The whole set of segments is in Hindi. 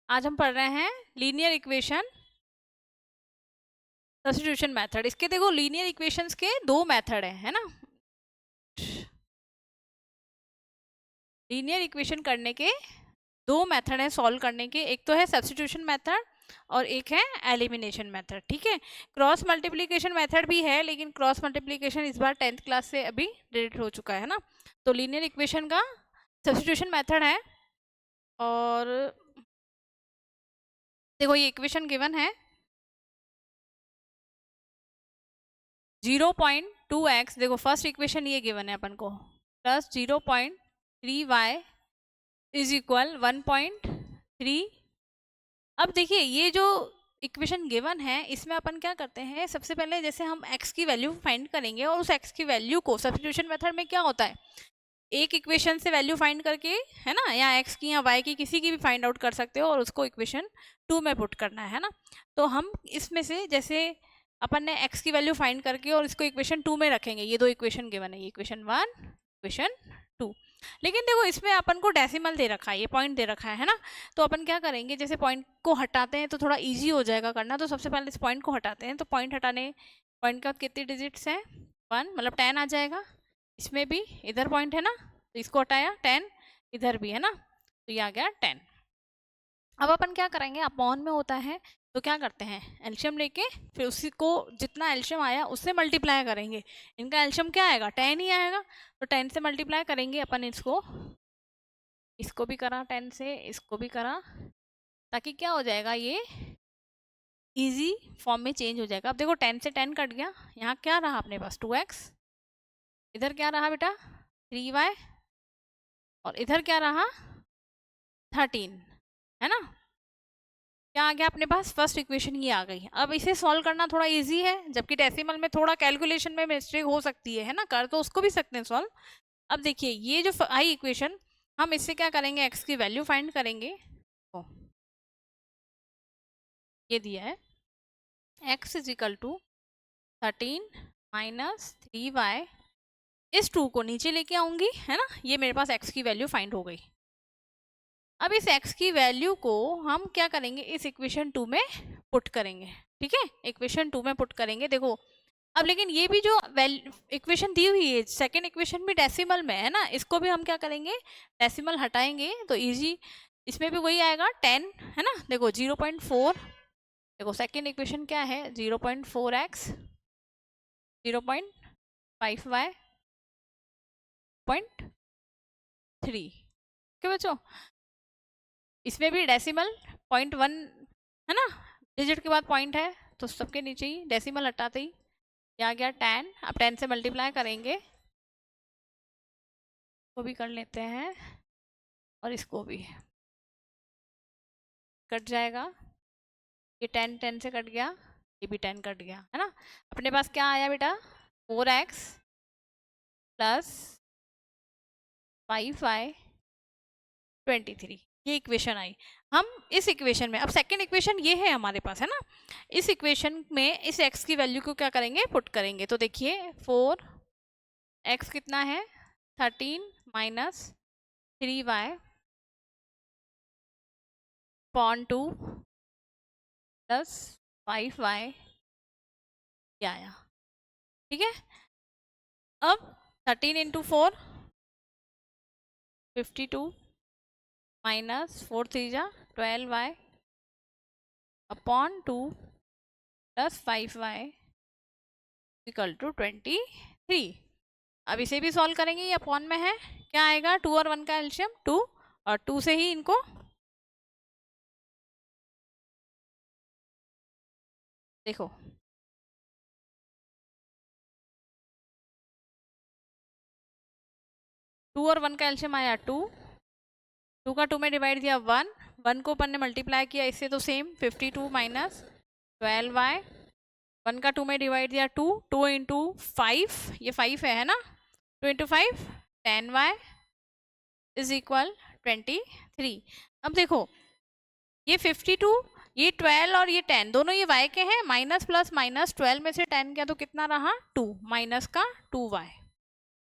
आज हम पढ़ रहे हैं लीनियर इक्वेशन सब्स्टिट्यूशन मेथड। इसके देखो लीनियर इक्वेशंस के दो मेथड है ना। लीनियर इक्वेशन करने के दो मेथड हैं सॉल्व करने के, एक तो है सब्स्टिट्यूशन मेथड और एक है एलिमिनेशन मेथड। ठीक है, क्रॉस मल्टीप्लिकेशन मेथड भी है, लेकिन क्रॉस मल्टीप्लिकेशन इस बार 10th क्लास से अभी डिलीट हो चुका है ना। तो लीनियर इक्वेशन का सब्स्टिट्यूशन मेथड है। और देखो ये इक्वेशन गिवन है 0.2x, देखो फर्स्ट इक्वेशन ये गिवन है अपन को, प्लस 0.3y इज इक्वल 1.3। अब देखिए ये जो इक्वेशन गिवन है इसमें अपन क्या करते हैं, सबसे पहले जैसे हम x की वैल्यू फाइंड करेंगे और उस x की वैल्यू को सब्स्टिट्यूशन मेथड में क्या होता है, एक इक्वेशन से वैल्यू फाइंड करके, है ना, या x की या y की किसी की भी फाइंड आउट कर सकते हो और उसको इक्वेशन 2 में पुट करना है ना। तो हम इसमें से जैसे अपन ने x की वैल्यू फाइंड करके और इसको इक्वेशन 2 में रखेंगे, ये दो इक्वेशन गिवन है, ये इक्वेशन 1 इक्वेशन 2। लेकिन देखो इसमें अपन को डेसिमल दे रखा है, ये पॉइंट दे रखा है ना। तो अपन क्या करेंगे, जैसे पॉइंट को हटाते हैं तो थोड़ा इजी हो जाएगा करना। तो सबसे पहले इस पॉइंट को हटाते हैं, तो पॉइंट हटाने, पॉइंट का कितने डिजिट्स हैं, 1, मतलब 10 आ जाएगा। इसमें भी इधर पॉइंट है ना, तो इसको हटाया 10, इधर भी है ना, तो ये आ गया 10। अब अपन क्या करेंगे, अपॉन में होता है तो क्या करते हैं, एल्शियम लेके फिर उसी को जितना एल्शियम आया उससे मल्टीप्लाई करेंगे। इनका एल्शियम क्या आएगा, 10 ही आएगा, तो 10 से मल्टीप्लाई करेंगे अपन इसको। इसको भी करा 10 से, इसको भी करा, ताकि क्या हो जाएगा, ये इजी फॉर्म में चेंज हो जाएगा। अब देखो 10 से 10 कट गया, यहाँ क्या रहा अपने पास 2x, इधर क्या रहा बेटा 3y, और इधर क्या रहा 13, है ना। क्या आ गया अपने पास, फर्स्ट इक्वेशन ये आ गई। अब इसे सॉल्व करना थोड़ा इजी है, जबकि डेसिमल में थोड़ा कैलकुलेशन में मिस्टेक हो सकती है ना, कर तो उसको भी सकते हैं सॉल्व। अब देखिए ये जो आई इक्वेशन, हम इससे क्या करेंगे, एक्स की वैल्यू फाइंड करेंगे। तो ये दिया है x is equal to 13 minus 3y, इस 2 को नीचे लेके आऊंगी, है ना, ये मेरे पास x की वैल्यू फाइंड हो गई। अब इस x की वैल्यू को हम क्या करेंगे, इस इक्वेशन 2 में पुट करेंगे। ठीक है, इक्वेशन 2 में पुट करेंगे। देखो अब लेकिन ये भी जो इक्वेशन दी हुई है, सेकेंड इक्वेशन भी डेसिमल में है ना, इसको भी हम क्या करेंगे, डेसिमल हटाएंगे तो इजी, इसमें भी वही आएगा 10, है ना। देखो 0.4, देखो सेकेंड इक्वेशन क्या है, 0.4x 0.5y 0.3। क्या बच्चों, इसमें भी डेसिमल 0.1 है ना, डिजिट के बाद पॉइंट है, तो सबके नीचे ही डेसिमल हटाते ही ये आ गया 10। अब 10 से मल्टीप्लाई करेंगे, वो भी कर लेते हैं, और इसको भी कट जाएगा, ये 10 10 से कट गया, ये भी 10 कट गया, है ना। अपने पास क्या आया बेटा, 4x प्लस 5y 23, ये इक्वेशन आई। हम इस इक्वेशन में, अब सेकंड इक्वेशन ये है हमारे पास, है ना, इस इक्वेशन में इस x की वैल्यू को क्या करेंगे, पुट करेंगे। तो देखिए 4x कितना है 13 minus 3y pawn 2 plus 5y क्या आया। ठीक है, अब 13 इंटू 4 52 माइनस 4 3 जा 12y upon 2 plus 5y equal to 23। अब इसे भी सॉल्व करेंगे, ये अपॉन में है, क्या आएगा, 2 और 1 का एल्शियम 2, और 2 से ही इनको देखो, टू और 1 का एल्शियम आया 2, 2 का 2 में डिवाइड दिया 1, 1 को अपन ने मल्टीप्लाई किया इससे, तो सेम 52 माइनस 12y, 1 का 2 में डिवाइड दिया 2, 2 इंटू 5, ये 5 है ना, 2 इंटू 5 10y इज इक्वल 23। अब देखो ये 52, ये 12 और ये 10 दोनों ये y के हैं, माइनस प्लस माइनस, 12 में से 10 गया तो कितना रहा 2, माइनस का 2y,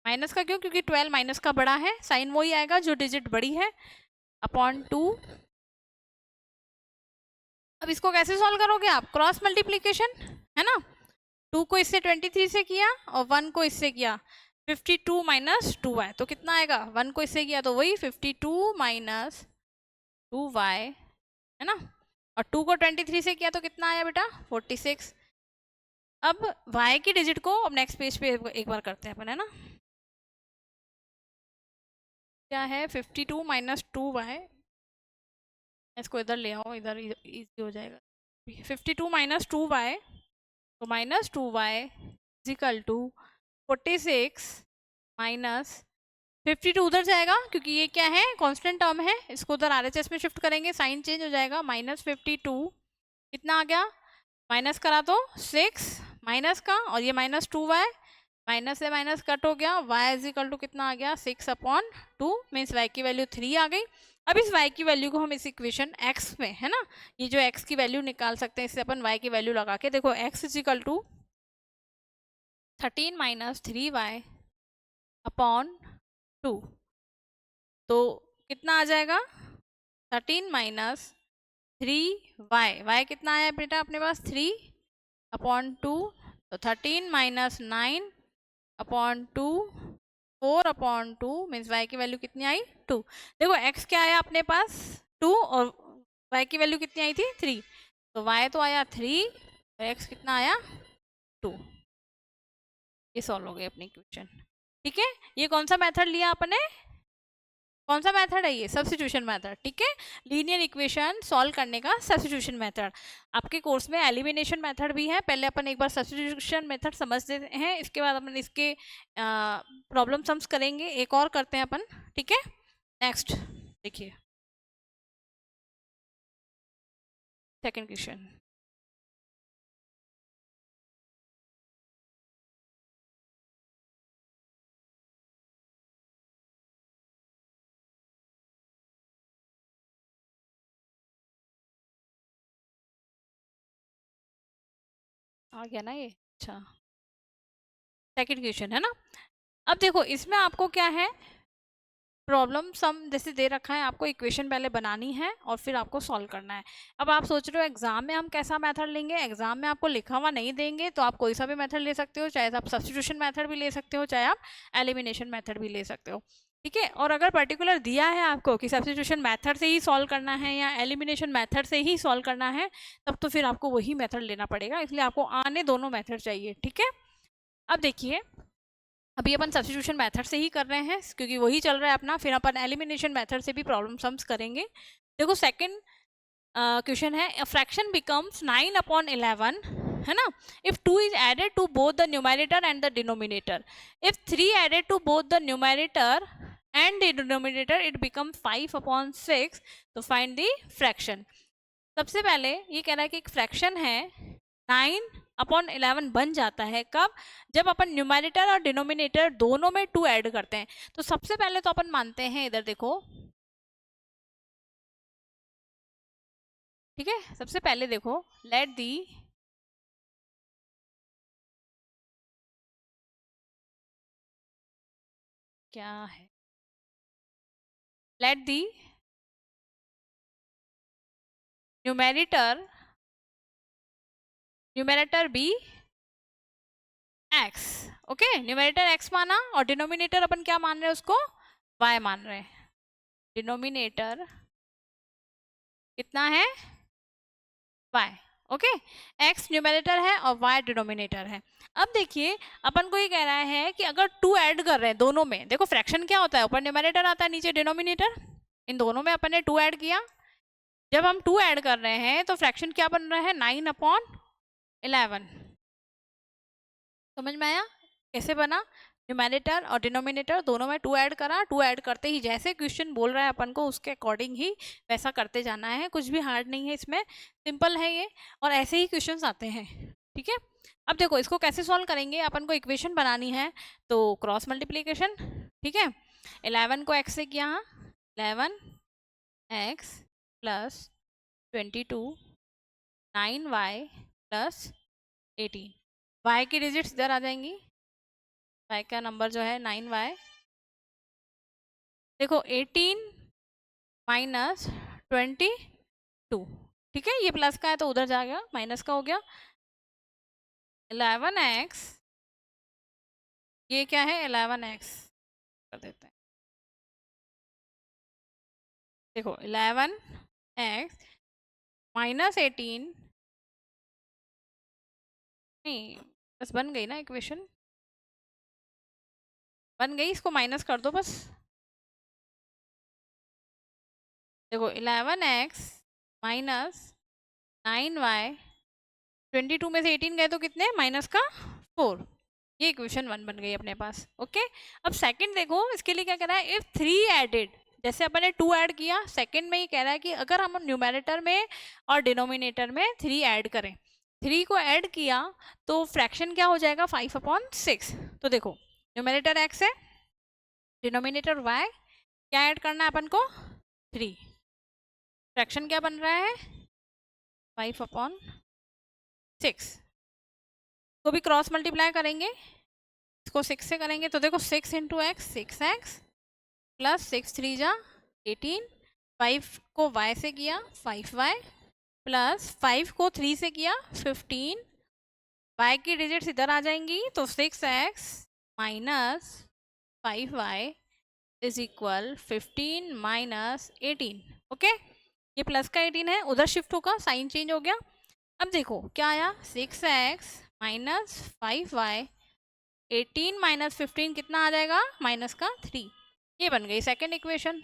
माइनस का क्यों, क्योंकि 12 माइनस का बड़ा है, साइन वही आएगा जो डिजिट बड़ी है, अपॉन 2 अब इसको कैसे सॉल्व करोगे आप? क्रॉस मल्टीप्लीकेशन, है ना। 2 को इससे 23 से किया और 1 को इससे किया, 52 माइनस 2y, तो कितना आएगा? 1 को इससे किया तो वही 52 माइनस 2y, है ना। और 2 को 23 से किया तो कितना आया बेटा? 46। अब y की डिजिट को अब नेक्स्ट पेज पे एक बार करते हैं अपन, है ना। क्या है? 52 माइनस 2y, इसको इधर ले आओ, इधर इजी हो जाएगा। 52 माइनस 2y, तो minus 2y is equal to 46 minus 52 उधर जाएगा क्योंकि ये क्या है? कांस्टेंट टर्म है, इसको उधर आरएचएस में शिफ्ट करेंगे, साइन चेंज हो जाएगा। माइनस 52 कितना आ गया? माइनस करा तो 6 माइनस का, और ये माइनस 2y, माइनस से माइनस कट हो गया, y इज इक्वल टू कितना आ गया? 6/2, मीन्स y की वैल्यू 3 आ गई। अब इस y की वैल्यू को हम इस इक्वेशन x में, है ना, ये जो x की वैल्यू निकाल सकते हैं, इससे अपन y की वैल्यू लगा के देखो, x is equal to 13 minus 3y/2, तो कितना आ जाएगा? 13 माइनस 3y, कितना आया बेटा अपने पास? 3/2, तो 13 माइनस 9/2, 4/2, मीन्स y की वैल्यू कितनी आई? 2। देखो x क्या आया अपने पास? 2, और y की वैल्यू कितनी आई थी? 3, तो y तो आया 3 और x कितना आया? 2। ये सॉल्व हो गई अपनी इक्वेशन, ठीक है। ये कौन सा मेथड लिया आपने? कौन सा मेथड है ये? सब्स्टिट्यूशन मेथड, ठीक है। लीनियर इक्वेशन सॉल्व करने का सब्स्टिट्यूशन मेथड। आपके कोर्स में एलिमिनेशन मेथड भी है, पहले अपन एक बार सब्स्टिट्यूशन मेथड समझते हैं, इसके बाद अपन इसके प्रॉब्लम सम्स करेंगे। एक और करते हैं अपन, ठीक है। नेक्स्ट देखिए, सेकेंड क्वेश्चन। आ गया ना ये? अच्छा, सेकेंड क्वेश्चन है ना। अब देखो इसमें आपको क्या है, प्रॉब्लम सम जैसे दे रखा है, आपको इक्वेशन पहले बनानी है और फिर आपको सॉल्व करना है। अब आप सोच रहे हो एग्जाम में हम कैसा मेथड लेंगे? एग्जाम में आपको लिखा हुआ नहीं देंगे, तो आप कोई सा भी मेथड ले सकते हो, चाहे आप सब्स्टिट्यूशन मेथड भी ले सकते हो, चाहे आप एलिमिनेशन मेथड भी ले सकते हो, ठीक है। और अगर पर्टिकुलर दिया है आपको कि सब्स्टिट्यूशन मेथड से ही सॉल्व करना है या एलिमिनेशन मेथड से ही सॉल्व करना है, तब तो फिर आपको वही मेथड लेना पड़ेगा, इसलिए आपको आने दोनों मेथड चाहिए, ठीक है। अब देखिए, अभी अपन सब्स्टिट्यूशन मेथड से ही कर रहे हैं क्योंकि वही चल रहा है अपना, फिर अपन एलिमिनेशन मेथड से भी प्रॉब्लम सम्स करेंगे। देखो सेकंड क्वेश्चन है, अ फ्रैक्शन बिकम्स 9/11, है ना, if 2 is added to both the numerator and the denominator, if 3 added to both the numerator and the denominator it becomes 5/6, तो फाइंड द फ्रैक्शन। सबसे पहले ये कह रहा है कि एक फ्रैक्शन है 9/11 बन जाता है कब? जब अपन न्यूमरेटर और डिनोमिनेटर दोनों में 2 ऐड करते हैं। तो सबसे पहले तो अपन मानते हैं, इधर देखो, ठीक है, सबसे पहले देखो, लेट दी क्या है, let the numerator be x, okay, numerator x माना, और डिनोमिनेटर अपन क्या मान रहे हैं उसको? वाई मान रहे हैं। डिनोमिनेटर कितना है? वाई, ओके, एक्स न्यूमरेटर है और वाई डिनोमिनेटर है। अब देखिए, अपन को ये कह रहा है कि अगर 2 ऐड कर रहे हैं दोनों में, देखो फ्रैक्शन क्या होता है, ऊपर न्यूमरेटर आता है, नीचे डिनोमिनेटर, इन दोनों में अपन ने 2 ऐड किया। जब हम 2 ऐड कर रहे हैं तो फ्रैक्शन क्या बन रहा है? 9/11। समझ में आया कैसे बना? न्यूमरेटर और डिनोमिनेटर दोनों में 2 ऐड करा, 2 ऐड करते ही जैसे क्वेश्चन बोल रहा है अपन को उसके अकॉर्डिंग ही वैसा करते जाना है, कुछ भी हार्ड नहीं है इसमें, सिंपल है ये, और ऐसे ही क्वेश्चंस आते हैं, ठीक है। अब देखो इसको कैसे सॉल्व करेंगे, अपन को इक्वेशन बनानी है, तो क्रॉस मल्टीप्लीकेशन, ठीक है। 11 को x से किया, 11x plus 22 9y plus 18, y की डिजिट्स इधर आ जाएंगी, y का नंबर जो है 9y, देखो 18 माइनस 22, ठीक है, ये प्लस का है तो उधर जा गया, माइनस का हो गया। 11x, ये क्या है 11x कर देते हैं। देखो 11x माइनस 18, नहीं बस बन गई ना इक्वेशन, बन गई, इसको माइनस कर दो बस। देखो 11x माइनस 9y, 22 में से 18 गए तो कितने, माइनस का 4, ये इक्वेशन 1 बन गई अपने पास। ओके, अब सेकंड देखो, इसके लिए क्या कह रहा है, इफ 3 एडेड, जैसे अपन ने 2 ऐड किया, सेकंड में ये कह रहा है कि अगर हम न्यूमरेटर में और डिनोमिनेटर में 3 ऐड करें, 3 को ऐड किया तो फ्रैक्शन क्या हो जाएगा, 5/6। तो देखो न्यूमरेटर x है, डिनोमिनेटर y, क्या ऐड करना है अपन को, 3, फ्रैक्शन क्या बन रहा है 5/6, को भी क्रॉस मल्टीप्लाई करेंगे, इसको 6 से करेंगे तो देखो 6 इंटू एक्स 6x प्लस 6 3 जा 18, 5 को y से किया 5y प्लस 5 को 3 से किया 15, y की डिजिट्स इधर आ जाएंगी तो 6x minus 5y is equal 15 minus 18। Okay, ये प्लस का 18 है, उधर शिफ्ट होगा, साइन चेंज हो गया। अब देखो क्या आया, 6x माइनस 5y, 18 माइनस 15 कितना आ जाएगा, माइनस का 3, ये बन गई सेकंड इक्वेशन।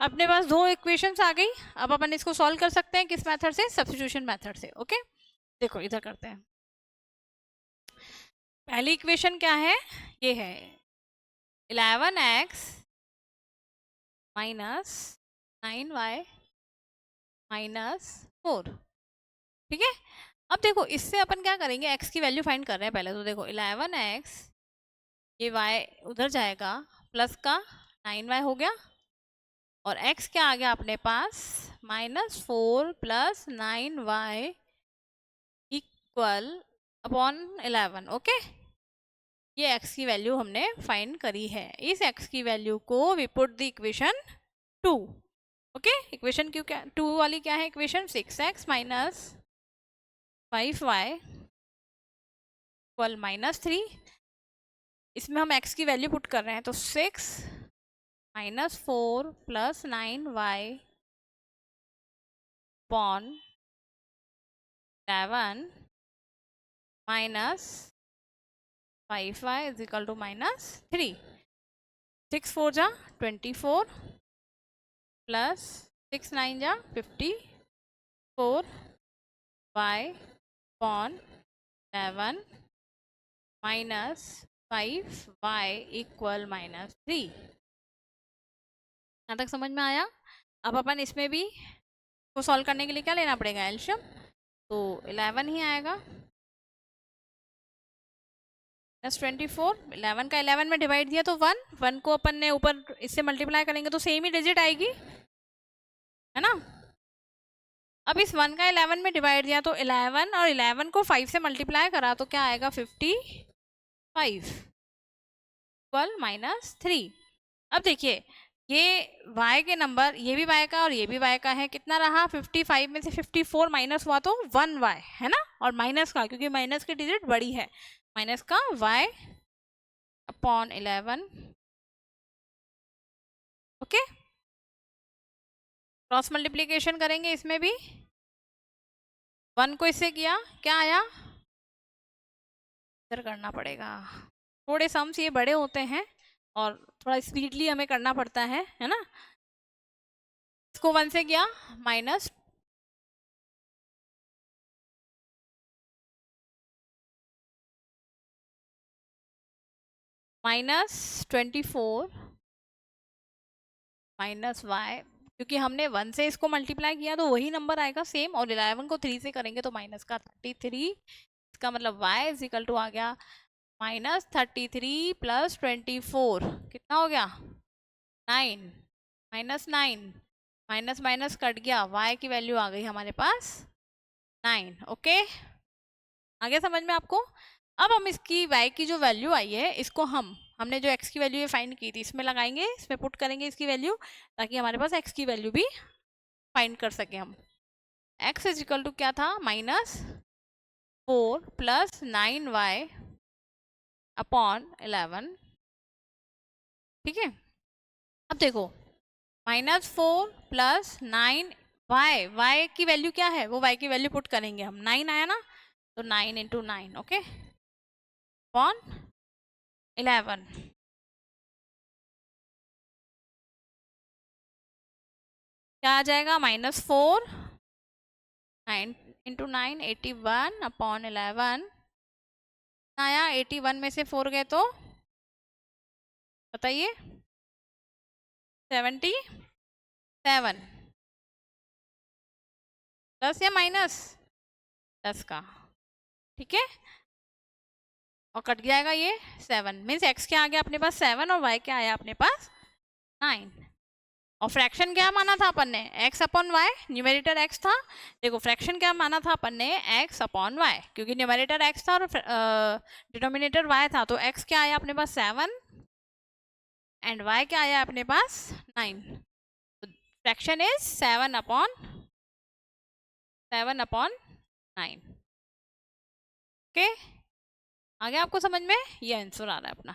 अपने पास दो इक्वेशंस आ गई, अब अपन इसको सॉल्व कर सकते हैं किस मेथड से, सब्स्टिट्यूशन मेथड से। ओके, देखो इधर करते हैं। पहली इक्वेशन क्या है, ये है 11x माइनस 9y माइनस 4। ठीक है, अब देखो इससे अपन क्या करेंगे, x की वैल्यू फाइंड कर रहे हैं पहले, तो देखो 11x, ये y उधर जाएगा, प्लस का 9y हो गया, और x क्या आ गया अपने पास, -4 plus 9y equal upon 11। Okay, ये x की वैल्यू हमने फाइंड करी है, इस x की वैल्यू को we put the equation 2। Okay, equation क्यों, क्या 2 वाली क्या है equation, 6x minus 5y equal -3, इसमें हम x की वैल्यू पुट कर रहे हैं तो 6 -4 plus 9y upon 11 minus 5y is equal to -3, 6 4 जा 24 प्लस 6 9 जा 54 y upon 11 minus 5y equal -3। यहाँ तक समझ में आया। अब अपन इसमें भी को सॉल्व करने के लिए क्या लेना पड़ेगा, एलशियम, तो 11 ही आएगा प्लस 24, 11 का 11 में डिवाइड दिया तो 1 को अपन ने ऊपर इससे मल्टीप्लाई करेंगे तो सेम ही डिजिट आएगी, है ना। अब इस 1 का 11 में डिवाइड दिया तो 11, और 11 को 5 से मल्टीप्लाई करा तो क्या आएगा 55 इक्वल -3। अब देखिए ये y के नंबर, ये भी y का और ये भी y का है, कितना रहा 55 में से 54 माइनस हुआ तो 1y है ना, और माइनस का, क्योंकि माइनस की डिजिट बड़ी है, माइनस का y upon 11। Okay, cross multiplication करेंगे इसमें भी, 1 को इससे किया, क्या आया, इधर करना पड़ेगा, थोड़े सम्स ये बड़े होते हैं और थोड़ा स्पीडली हमें करना पड़ता है ना। इसको 1 से किया माइनस -24 माइनस y, क्योंकि हमने 1 से इसको मल्टीप्लाई किया तो वही नंबर आएगा सेम, और 11 को 3 से करेंगे तो माइनस का 33, इसका मतलब y इज इक्वल टू आ गया -33 प्लस 24, कितना हो गया 9, -9, माइनस माइनस कट गया, y की वैल्यू आ गई हमारे पास 9। ओके, आगे समझ में आपको। अब हम इसकी y की जो वैल्यू आई है, इसको हमने जो x की वैल्यू ये फाइंड की थी इसमें लगाएंगे, इसमें पुट करेंगे इसकी वैल्यू, ताकि हमारे पास x की वैल्यू भी फाइंड कर सके हम। x इज इक्वल टू क्या था, -4 + 9y अपॉन 11। ठीक है, अब देखो -4 + 9y, y की वैल्यू क्या है, वो y की वैल्यू पुट करेंगे हम, 9 आया ना, तो 9 × 9, ओके, अपॉन 11। क्या आ जाएगा, -4, 9 × 9 81 अपॉन 11 आया, 81 में से 4 गए तो बताइए 77, प्लस या माइनस, प्लस का, ठीक है, और कट जाएगा ये 7, मीन्स x क्या आ गया अपने पास 7 और y क्या आया अपने पास 9। और फ्रैक्शन क्या माना था अपन ने, x upon y, numerator x था, देखो फ्रैक्शन क्या माना था अपन ने, x अपॉन वाई, क्योंकि न्यूमेरेटर x था और डिनोमिनेटर y था, तो x क्या आया अपने पास 7 एंड y क्या आया अपने पास 9। Fraction is 7/9। ओके, आ गया आपको समझ में, ये आंसर आ रहा है अपना।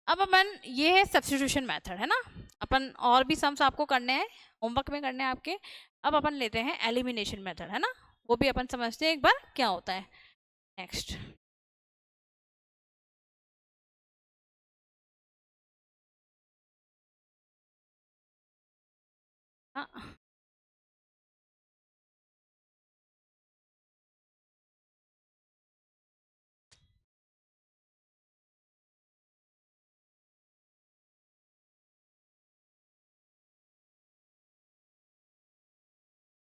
अब अपन, ये है सब्स्टिट्यूशन मेथड, है ना, अपन और भी सम्स आपको करने हैं, होमवर्क में करने हैं आपके। अब अपन लेते हैं एलिमिनेशन मेथड, है ना, वो भी अपन समझते हैं एक बार क्या होता है। नेक्स्ट, हाँ,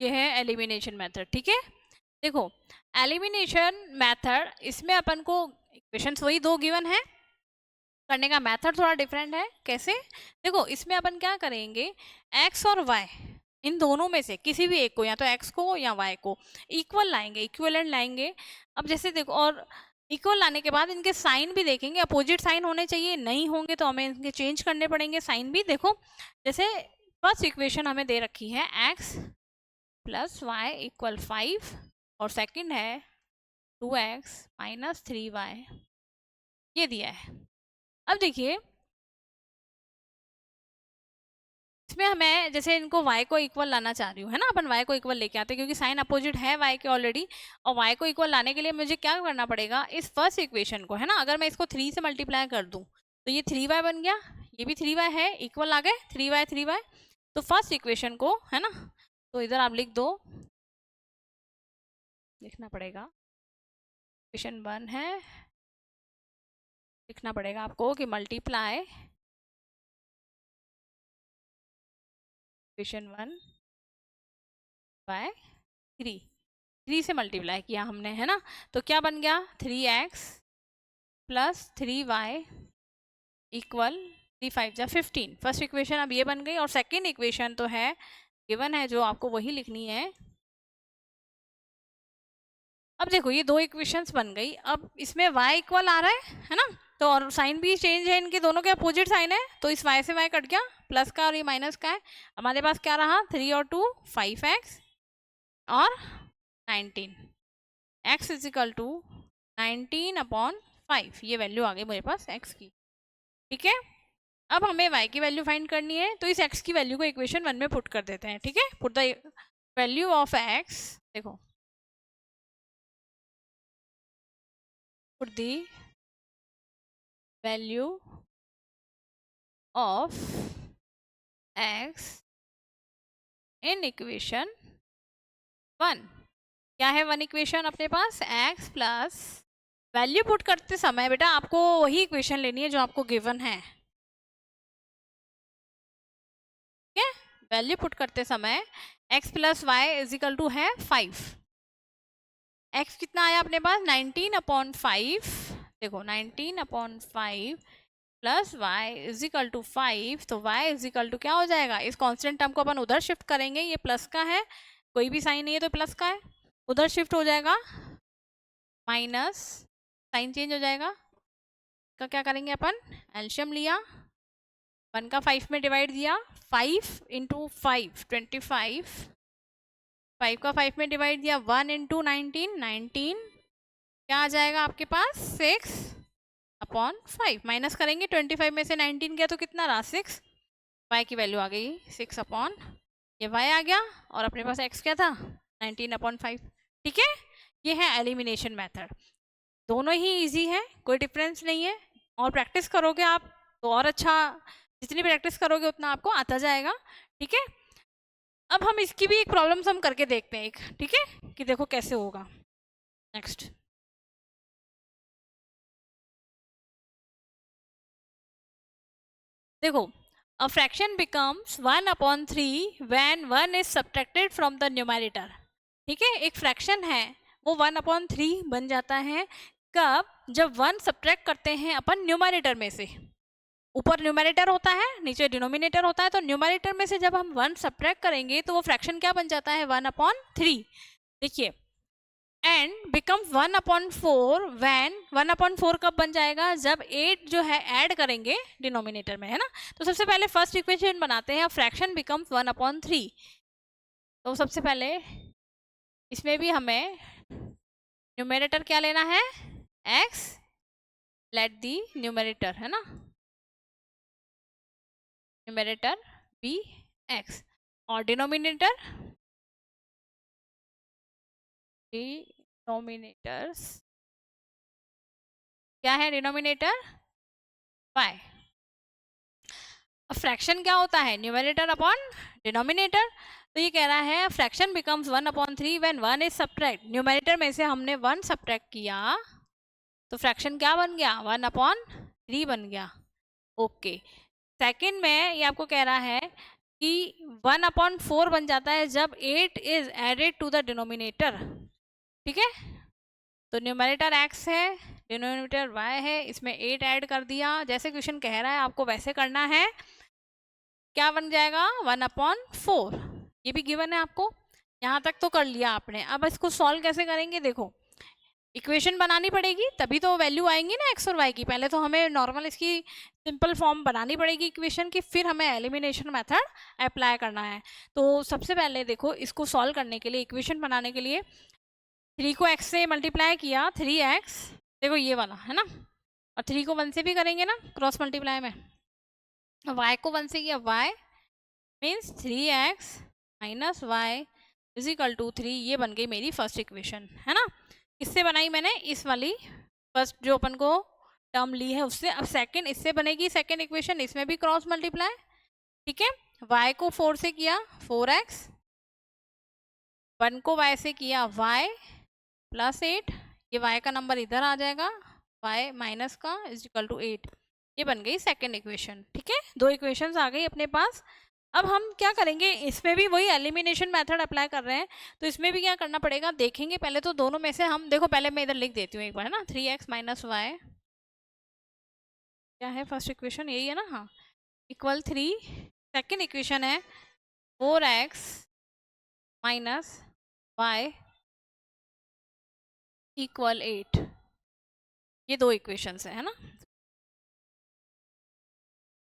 ये है एलिमिनेशन मेथड, ठीक है। देखो एलिमिनेशन मेथड, इसमें अपन को इक्वेशंस वही दो गिवन है, करने का मेथड थोड़ा डिफरेंट है। कैसे, देखो इसमें अपन क्या करेंगे, x और y इन दोनों में से किसी भी एक को, या तो x को या y को इक्वल लाएंगे, इक्विवेलेंट लाएंगे। अब जैसे देखो, और इक्वल लाने के बाद इनके साइन भी देखेंगे, अपोजिट साइन होने चाहिए, नहीं होंगे तो हमें इनके चेंज करने पड़ेंगे साइन भी। देखो जैसे फर्स्ट इक्वेशन हमें दे रखी है x + y = 5 और सेकंड है 2x - 3y, ये दिया है। अब देखिए इसमें हमें, जैसे इनको y को इक्वल लाना चाह रही हूँ, है ना, अपन y को इक्वल लेके आते हैं क्योंकि साइन अपोजिट है y के ऑलरेडी, और y को इक्वल लाने के लिए मुझे क्या करना पड़ेगा, इस फर्स्ट इक्वेशन को, है ना, अगर मैं इसको 3 से मल्टीप्लाई कर दूं तो ये 3y बन गया, ये भी 3y है, इक्वल आ गए 3y 3y। तो फर्स्ट इक्वेशन को, है ना, तो इधर आप लिख दो, लिखना पड़ेगा इक्वेशन 1 है, लिखना पड़ेगा आपको कि मल्टीप्लाई इक्वेशन 1 बाय 3 से मल्टीप्लाई किया हमने, है ना, तो क्या बन गया 3x + 3y = 3 5 जा 15। फर्स्ट इक्वेशन अब ये बन गई, और सेकंड इक्वेशन तो है गिवन है, जो आपको वही लिखनी है। अब देखो ये दो इक्वेशंस बन गई, अब इसमें y इक्वल आ रहा है ना, तो और साइन भी चेंज है, इनके दोनों के अपोजिट साइन है, तो इस y से y कट गया, प्लस का और ये माइनस का है, हमारे पास क्या रहा 3 और 2 5x और 19, x = 19/5, ये वैल्यू आ गई मेरे पास x की, ठीक है। अब हमें y की वैल्यू फाइंड करनी है, तो इस x की वैल्यू को इक्वेशन 1 में पुट कर देते हैं, ठीक है। Put the value of x, देखो put the value of x in equation 1। क्या है 1 इक्वेशन अपने पास, x प्लस, वैल्यू पुट करते समय बेटा आपको वही इक्वेशन लेनी है जो आपको गिवन है, ठीक है। वैल्यू पुट करते समय x + y = है 5, x कितना आया अपने पास 19/5, देखो 19/5 + y = 5, तो y = क्या हो जाएगा, इस कांस्टेंट टर्म को अपन उधर शिफ्ट करेंगे, ये प्लस का है, कोई भी साइन नहीं है तो प्लस का है, उधर शिफ्ट हो जाएगा माइनस, साइन चेंज हो जाएगा, का क्या करेंगे अपन, एलशियम लिया, 1 का 5 में डिवाइड दिया, 5 × 5 25, 5 का 5 में डिवाइड दिया, 1 इंटू 19, 19 क्या आ जाएगा आपके पास 6/5। माइनस करेंगे 25 में से 19 गया तो कितना रहा 6, y की वैल्यू आ गई 6 ये y आ गया और अपने पास x क्या था 19/5। ठीक है, ये है एलिमिनेशन मेथड। दोनों ही इजी है, कोई डिफरेंस नहीं है, और प्रैक्टिस करोगे आप तो और अच्छा, जितनी प्रैक्टिस करोगे उतना आपको आता जाएगा। ठीक है, अब हम इसकी भी एक प्रॉब्लम हम करके देखते हैं एक, ठीक है, कि देखो कैसे होगा। नेक्स्ट देखो, a fraction becomes 1/3 when 1 is subtracted from the numerator. ठीक है, एक फ्रैक्शन है वो 1/3 बन जाता है कब, जब 1 सब्ट्रैक्ट करते हैं अपन न्यूमरेटर में से। ऊपर न्यूमरेटर होता है, नीचे डिनोमिनेटर होता है, तो न्यूमरेटर में से जब हम 1 सब्ट्रैक्ट करेंगे तो वो फ्रैक्शन क्या बन जाता है 1/3। देखिए, एंड बिकम्स 1/4 व्हेन 1/4 कब बन जाएगा, जब 8 जो है ऐड करेंगे डिनोमिनेटर में, है ना। तो सबसे पहले फर्स्ट इक्वेशन बनाते हैं, फ्रैक्शन बिकम्स 1/3। तो सबसे पहले इसमें भी हमें न्यूमरेटर क्या लेना है x, लेट दी न्यूमरेटर, है ना, न्यूमरेटर बी x, और डिनोमिनेटर्स क्या है, डिनोमिनेटर y। फ्रैक्शन क्या होता है, न्यूमरेटर अपॉन डिनोमिनेटर। तो ये कह रहा है fraction becomes 1/3 when 1 is subtract, numerator में से हमने 1 सब्ट्रैक्ट किया तो फ्रैक्शन क्या बन गया 1/3 बन गया। ओके, सेकंड में ये आपको कह रहा है कि 1/4 बन जाता है जब 8 is added to the denominator. ठीक है, तो न्यूमरेटर x है, डिनोमिनेटर y है, इसमें 8 ऐड कर दिया, जैसे क्वेश्चन कह रहा है आपको वैसे करना है। क्या बन जाएगा 1/4, ये भी गिवन है आपको, यहाँ तक तो कर लिया आपने। अब इसको सॉल्व कैसे करेंगे, देखो इक्वेशन बनानी पड़ेगी तभी तो वैल्यू आएंगी ना x और y की। पहले तो हमें नॉर्मल इसकी सिंपल फॉर्म बनानी पड़ेगी इक्वेशन की, फिर हमें एलिमिनेशन मेथड अप्लाई करना है। तो सबसे पहले देखो, इसको सॉल्व करने के लिए, इक्वेशन बनाने के लिए 3 को x से मल्टीप्लाई किया 3x, देखो ये वाला है ना, और 3 को 1 से भी करेंगे ना क्रॉस मल्टीप्लाई में, y को 1 से किया y means 3x minus y is equal to 3। ये बन गई मेरी फर्स्ट इक्वेशन, है ना। इससे बनाई मैंने इस वाली फर्स्ट जो अपन को टर्म ली है उससे। अब सेकंड इससे बनेगी सेकंड इक्वेशन, इसमें भी क्रॉस मल्टीप्लाई। ठीक है, y को 4 से किया 4x, 1 को y से किया y प्लस 8, ये y का नंबर इधर आ जाएगा, y माइनस का इज इक्वल टू 8। ये बन गई सेकंड इक्वेशन। ठीक है, 2 इक्वेशंस आ गई अपने पास। अब हम क्या करेंगे, इसमें भी वही एलिमिनेशन मेथड अप्लाई कर रहे हैं, तो इसमें भी क्या करना पड़ेगा देखेंगे। पहले तो दोनों में से हम देखो, पहले मैं इधर लिख देती हूँ एक बार, है ना, 3x माइनस वाई क्या है फर्स्ट इक्वेशन, यही है ना, हाँ, इक्वल 3। सेकेंड इक्वेशन है 4x माइनस वाई इक्वल 8। ये 2 इक्वेशंस है ना।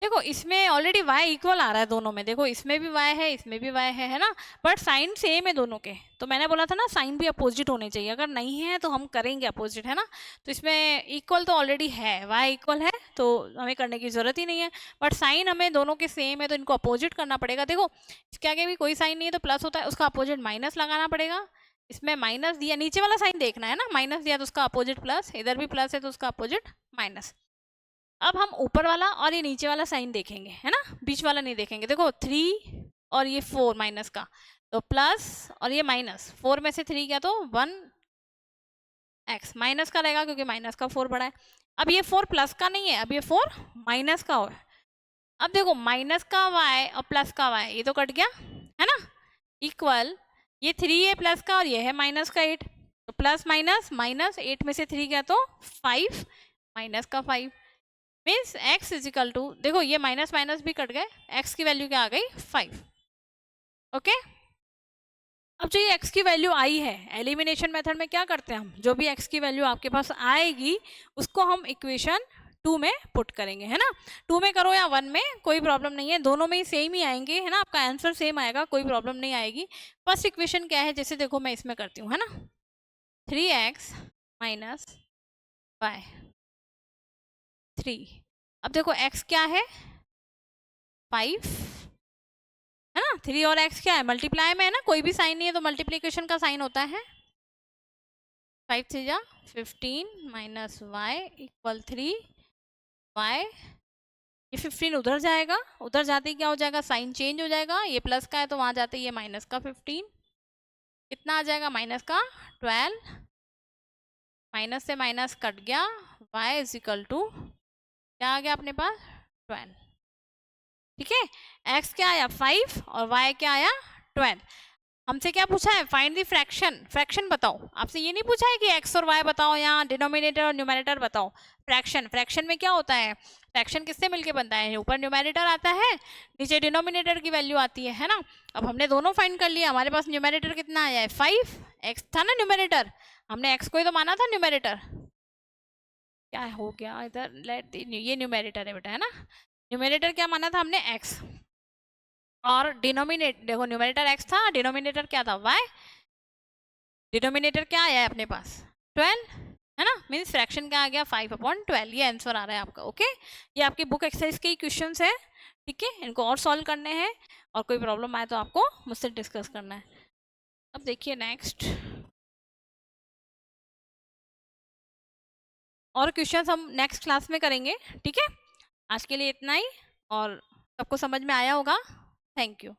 देखो इसमें ऑलरेडी y इक्वल आ रहा है दोनों में, देखो इसमें भी y है इसमें भी y है ना, बट साइन सेम है दोनों के। तो मैंने बोला था ना साइन भी अपोजिट होने चाहिए, अगर नहीं है तो हम करेंगे अपोजिट, है ना। तो इसमें इक्वल तो ऑलरेडी है, y इक्वल है तो हमें करने की जरूरत ही नहीं है, बट साइन हमें दोनों के सेम है तो इनको अपोजिट करना पड़ेगा। देखो इसके आगे भी कोई साइन नहीं है तो प्लस होता है, उसका अपोजिट माइनस लगाना पड़ेगा। इसमें माइनस दिया, नीचे वाला साइन देखना है ना, माइनस दिया तो उसका अपोजिट प्लस, इधर भी प्लस है तो उसका अपोजिट माइनस। अब हम ऊपर वाला और ये नीचे वाला साइन देखेंगे, है ना, बीच वाला नहीं देखेंगे। देखो 3 और ये 4 माइनस का, तो प्लस और ये माइनस, 4 में से 3 क्या तो 1x माइनस का रहेगा क्योंकि माइनस का 4 बड़ा है। अब ये 4 प्लस का नहीं है, अब ये 4 माइनस का है। अब देखो माइनस का y और प्लस का y ये तो कट गया, है ना, इक्वल ये 3 है प्लस का और ये है माइनस का 8, तो प्लस माइनस माइनस 8 में से 3 क्या तो 5 माइनस का 5 means x is equal to, देखो ये माइनस माइनस भी कट गए, x की वैल्यू क्या आ गई 5। ओके, अब जो ये x की वैल्यू आई है, एलिमिनेशन मेथड में क्या करते हैं हम, जो भी x की वैल्यू आपके पास आएगी उसको हम इक्वेशन 2 में पुट करेंगे, है ना। 2 में करो या 1 में, कोई प्रॉब्लम नहीं है, दोनों में ही सेम ही आएंगे, है ना, आपका आंसर सेम आएगा, कोई प्रॉब्लम नहीं आएगी। फर्स्ट इक्वेशन क्या है, जैसे देखो मैं इसमें करती हूँ, है ना, 3x माइनस वाई 3। अब देखो x क्या है 5, है ना, 3 और x क्या है मल्टीप्लाई में, है ना, कोई भी साइन नहीं है तो मल्टीप्लीकेशन का साइन होता है। 5 3 जा 15 माइनस वाई इक्वल 3 वाई, ये 15 उधर जाएगा, उधर जाते ही क्या हो जाएगा, साइन चेंज हो जाएगा, ये प्लस का है तो वहां जाते ही ये माइनस का 15, कितना आ जाएगा माइनस का 12, माइनस से माइनस कट गया, y इज इक्वल टू क्या आ गया अपने पास 12, ठीक है। x क्या आया 5 और y क्या आया 12। हमसे क्या पूछा है, फाइंड द फ्रैक्शन, फ्रैक्शन बताओ, आपसे ये नहीं पूछा है कि x और y बताओ या डिनोमिनेटर और न्यूमरेटर बताओ। फ्रैक्शन, फ्रैक्शन में क्या होता है, फ्रैक्शन किससे मिलके बनता है, ऊपर न्यूमरेटर आता है, नीचे डिनोमिनेटर की वैल्यू आती है ना। अब हमने दोनों फाइंड कर लिया, हमारे पास न्यूमरेटर कितना आया है 5, x था ना न्यूमरेटर, हमने x को ही तो माना था न्यूमरेटर, क्या हो गया इधर, लेट ये न्यूमरेटर है बेटा, है ना, न्यूमरेटर क्या माना था हमने x, और डिनोमिनेट देखो न्यूमरेटर x था, डिनोमिनेटर क्या था y, डिनोमिनेटर क्या आया है अपने पास 12, है ना, मीन्स फ्रैक्शन क्या आ गया 5/12, ये आंसर आ रहा है आपका। ओके, ये आपकी बुक एक्सरसाइज के क्वेश्चंस है, ठीक है, इनको और सॉल्व करने हैं, और कोई प्रॉब्लम आए तो आपको मुझसे डिस्कस करना है। अब देखिए नेक्स्ट, और क्वेश्चंस हम नेक्स्ट क्लास में करेंगे, ठीक है। आज के लिए इतना ही, और सबको समझ में आया होगा। Thank you.